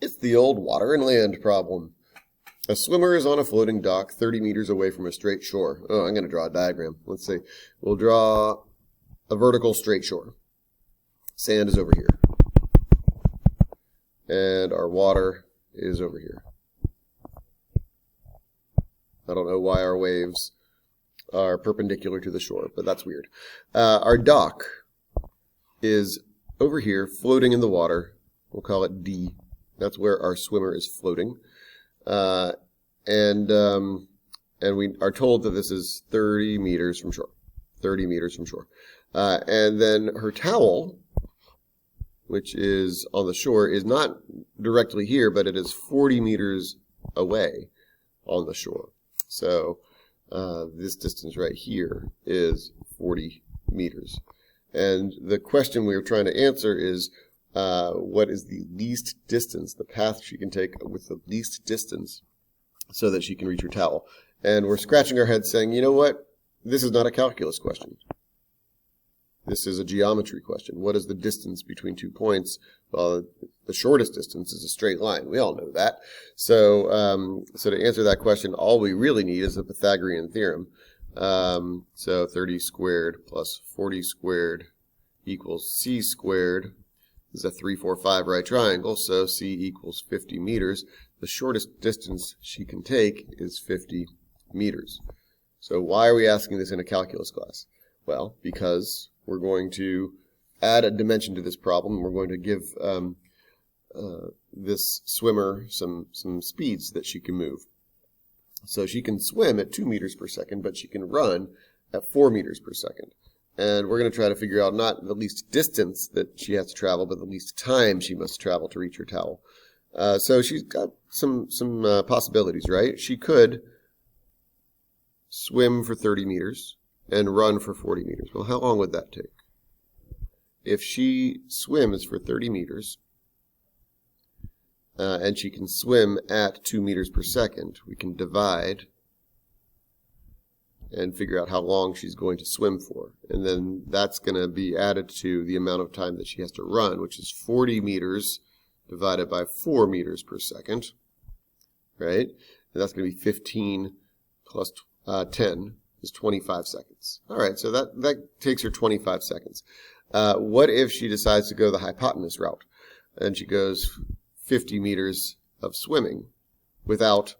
It's the old water and land problem. A swimmer is on a floating dock 30 meters away from a straight shore. Oh, I'm going to draw a diagram. Let's see. We'll draw a vertical straight shore. Sand is over here. And our water is over here. I don't know why our waves are perpendicular to the shore, but that's weird. Our dock is over here, floating in the water. We'll call it D. That's where our swimmer is floating. And we are told that this is 30 meters from shore. 30 meters from shore. And then her towel, which is on the shore, is not directly here, but it is 40 meters away on the shore. So this distance right here is 40 meters. And the question we were trying to answer is, what is the least distance, the path she can take with the least distance so that she can reach her towel? And we're scratching our heads saying, you know what? This is not a calculus question. This is a geometry question. What is the distance between 2 points? Well, the shortest distance is a straight line. We all know that. So, so to answer that question, all we really need is the Pythagorean theorem. So 30 squared plus 40 squared equals c squared. This is a 3, 4, 5 right triangle, so c equals 50 meters. The shortest distance she can take is 50 meters. So why are we asking this in a calculus class? Well, because we're going to add a dimension to this problem. We're going to give this swimmer some speeds that she can move. So she can swim at 2 meters per second, but she can run at 4 meters per second. And we're going to try to figure out not the least distance that she has to travel, but the least time she must travel to reach her towel. So she's got some possibilities, right? She could swim for 30 meters and run for 40 meters. Well, how long would that take? If she swims for 30 meters, and she can swim at 2 meters per second, we can divide and figure out how long she's going to swim for. And then that's going to be added to the amount of time that she has to run, which is 40 meters divided by 4 meters per second, right? And that's going to be 15 plus 10 is 25 seconds. All right, so that takes her 25 seconds. What if she decides to go the hypotenuse route and she goes 50 meters of swimming without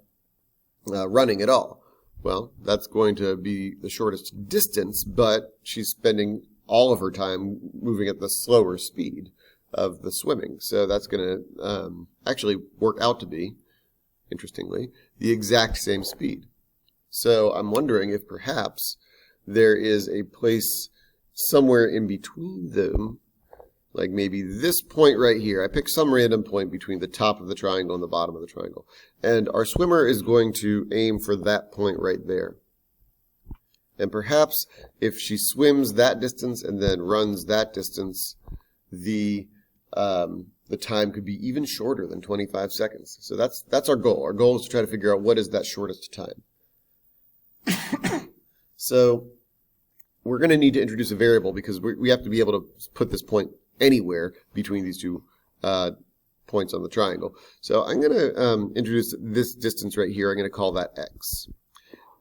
running at all? Well, that's going to be the shortest distance, but she's spending all of her time moving at the slower speed of the swimming. So that's going to actually work out to be, interestingly, the exact same speed. So I'm wondering if perhaps there is a place somewhere in between them, like maybe this point right here. I pick some random point between the top of the triangle and the bottom of the triangle. And our swimmer is going to aim for that point right there. And perhaps if she swims that distance and then runs that distance, the time could be even shorter than 25 seconds. So that's our goal. Our goal is to try to figure out what is that shortest time. So we're going to need to introduce a variable because we have to be able to put this point anywhere between these two points on the triangle. So I'm going to introduce this distance right here. I'm going to call that x.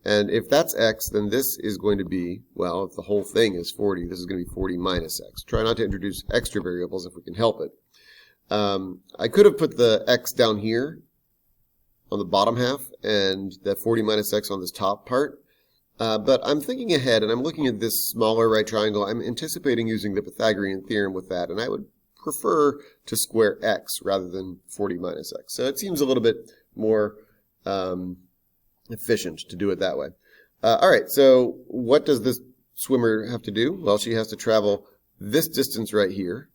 And if that's x, then this is going to be, well, if the whole thing is 40, this is going to be 40 minus x. Try not to introduce extra variables if we can help it. I could have put the x down here on the bottom half and the 40 minus x on this top part. But I'm thinking ahead, and I'm looking at this smaller right triangle. I'm anticipating using the Pythagorean theorem with that, and I would prefer to square x rather than 40 minus x. So it seems a little bit more efficient to do it that way. All right, so what does this swimmer have to do? Well, she has to travel this distance right here,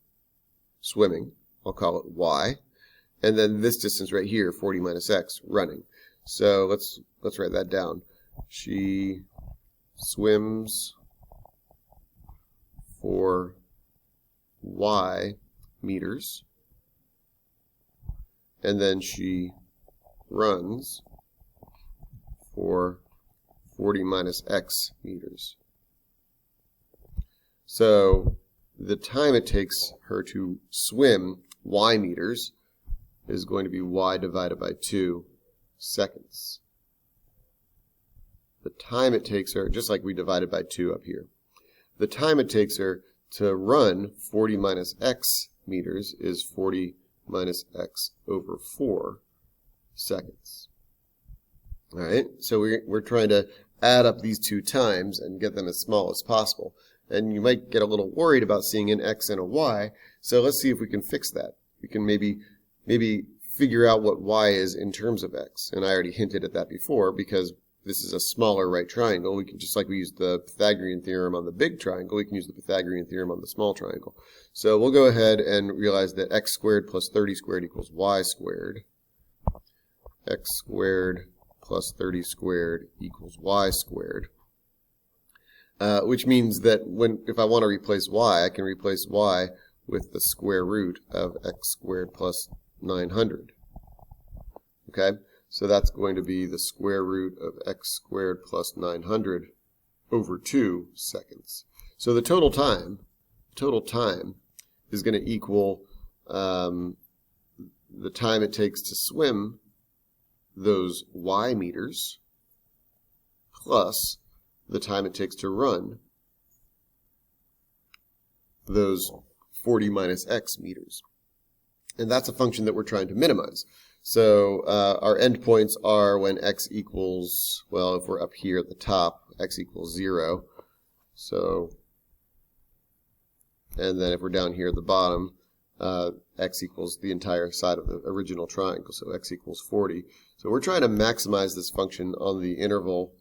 swimming. I'll call it y. And then this distance right here, 40 minus x, running. So let's write that down. She swims for y meters, and then she runs for 40 minus x meters. So the time it takes her to swim y meters is going to be y divided by 2 seconds. The time it takes her, just like we divided by 2 up here, the time it takes her to run 40 minus x meters is 40 minus x over 4 seconds. All right, so we're trying to add up these two times and get them as small as possible. And you might get a little worried about seeing an x and a y, so let's see if we can fix that. We can maybe figure out what y is in terms of x. And I already hinted at that before, because this is a smaller right triangle. We can, just like we used the Pythagorean theorem on the big triangle, we can use the Pythagorean theorem on the small triangle. So we'll go ahead and realize that x squared plus 30 squared equals y squared. X squared plus 30 squared equals y squared. Which means that if I want to replace y, I can replace y with the square root of x squared plus 900. Okay? So that's going to be the square root of x squared plus 900 over 2 seconds. So the total time is going to equal the time it takes to swim those y meters plus the time it takes to run those 40 minus x meters. And that's a function that we're trying to minimize. So our endpoints are when x equals, well, if we're up here at the top, x equals 0. So, and then if we're down here at the bottom, x equals the entire side of the original triangle, so x equals 40. So we're trying to maximize this function on the interval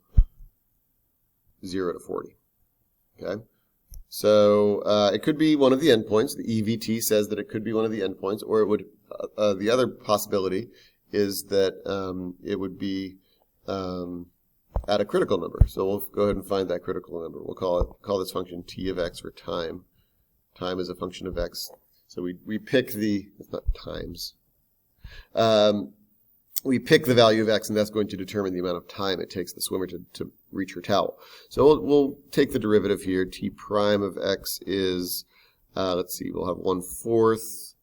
0 to 40. Okay? So it could be one of the endpoints. The EVT says that it could be one of the endpoints, or it would. The other possibility is that it would be at a critical number. So we'll go ahead and find that critical number. We'll call this function t of x, or time. Time is a function of x. So we pick it's not times. We pick the value of x, and that's going to determine the amount of time it takes the swimmer to reach her towel. So we'll take the derivative here. T prime of x is, let's see, we'll have 1/4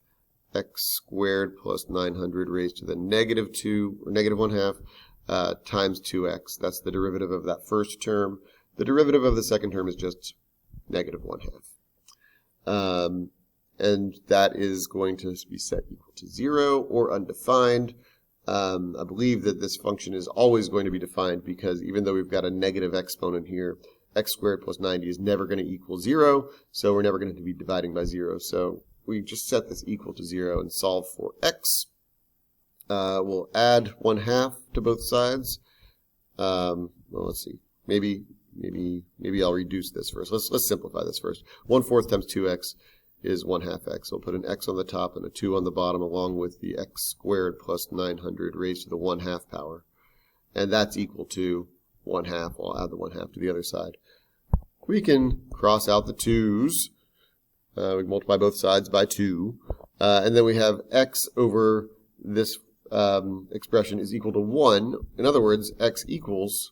x squared plus 900 raised to the negative 2, or negative 1/2, times 2x. That's the derivative of that first term. The derivative of the second term is just negative 1/2. And that is going to be set equal to 0 or undefined. I believe that this function is always going to be defined, because even though we've got a negative exponent here, x squared plus 90 is never going to equal 0, so we're never going to be dividing by 0. So we just set this equal to 0 and solve for x. We'll add 1/2 to both sides. Well, let's see. Maybe I'll reduce this first. Let's simplify this first. 1/4 times 2x is 1/2 x. We'll put an x on the top and a 2 on the bottom, along with the x squared plus 900 raised to the 1/2 power. And that's equal to 1/2. I'll add the 1/2 to the other side. We can cross out the 2's. We multiply both sides by 2. And then we have x over this expression is equal to 1. In other words, x equals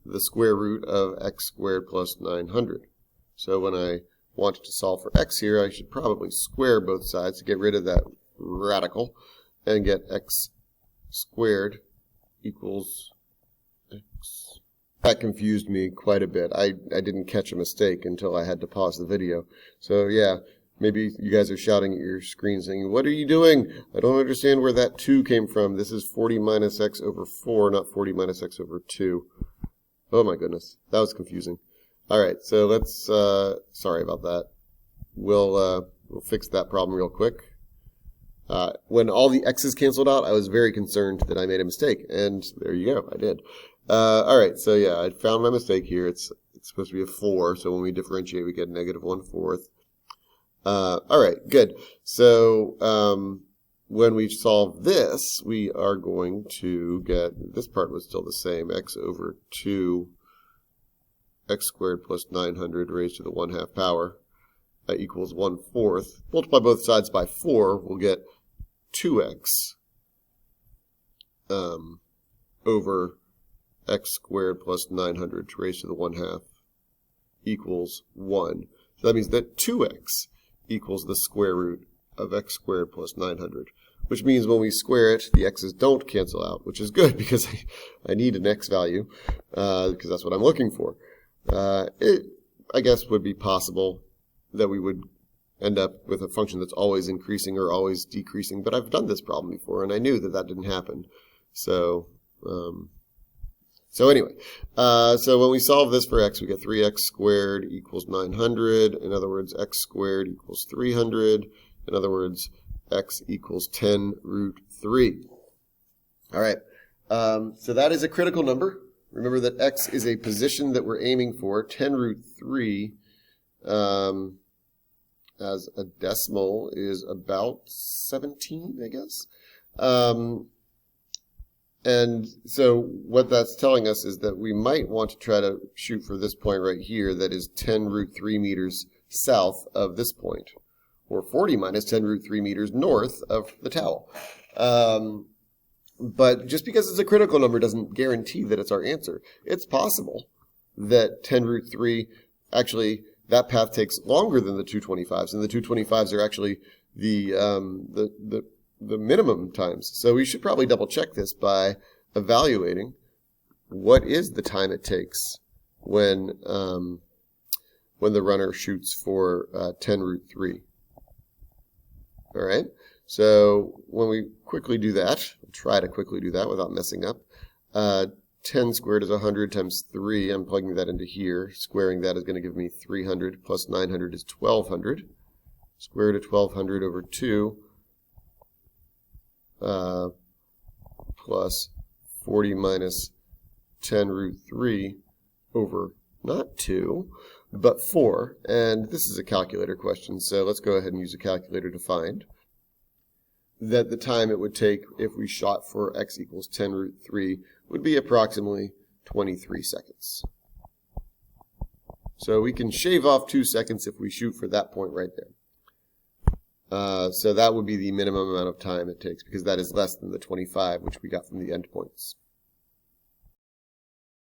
the square root of x squared plus 900. So when I wanted to solve for x here, I should probably square both sides to get rid of that radical and get x squared equals x. That confused me quite a bit. I didn't catch a mistake until I had to pause the video. So yeah, maybe you guys are shouting at your screen saying, "What are you doing? I don't understand where that 2 came from. This is 40 minus x over 4, not 40 minus x over 2. Oh my goodness, that was confusing. All right, so let's, sorry about that. We'll fix that problem real quick. When all the x's canceled out, I was very concerned that I made a mistake, and there you go, I did. All right, so yeah, I found my mistake here. It's supposed to be a 4, so when we differentiate, we get negative 1/4. All right, good. So when we solve this, we are going to get, this part was still the same, x over 2 x squared plus 900 raised to the 1/2 power equals 1/4. Multiply both sides by 4, we'll get 2x over x squared plus 900 raised to the 1/2 equals 1. So that means that 2x equals the square root of x squared plus 900, which means when we square it, the x's don't cancel out, which is good because I need an x value, because that's what I'm looking for. It, I guess, would be possible that we would end up with a function that's always increasing or always decreasing, but I've done this problem before, and I knew that that didn't happen. So anyway, so when we solve this for x, we get 3x squared equals 900. In other words, x squared equals 300. In other words, x equals 10 root 3. All right, so that is a critical number. Remember that x is a position that we're aiming for. 10 root 3 as a decimal is about 17, I guess. And so what that's telling us is that we might want to try to shoot for this point right here that is 10 root 3 meters south of this point, or 40 minus 10 root 3 meters north of the towel. But just because it's a critical number doesn't guarantee that it's our answer. It's possible that 10 root 3, actually, that path takes longer than the 225s, and the 225s are actually the minimum times. So we should probably double check this by evaluating what is the time it takes when the runner shoots for 10 root 3. All right. So when we quickly do that, try to quickly do that without messing up, 10 squared is 100 times 3. I'm plugging that into here. Squaring that is going to give me 300 plus 900 is 1200. Square root of 1200 over 2 plus 40 minus 10 root 3 over not 2, but 4. And this is a calculator question, so let's go ahead and use a calculator to find that the time it would take if we shot for x equals 10 root 3 would be approximately 23 seconds. So we can shave off 2 seconds if we shoot for that point right there. So that would be the minimum amount of time it takes, because that is less than the 25 which we got from the endpoints.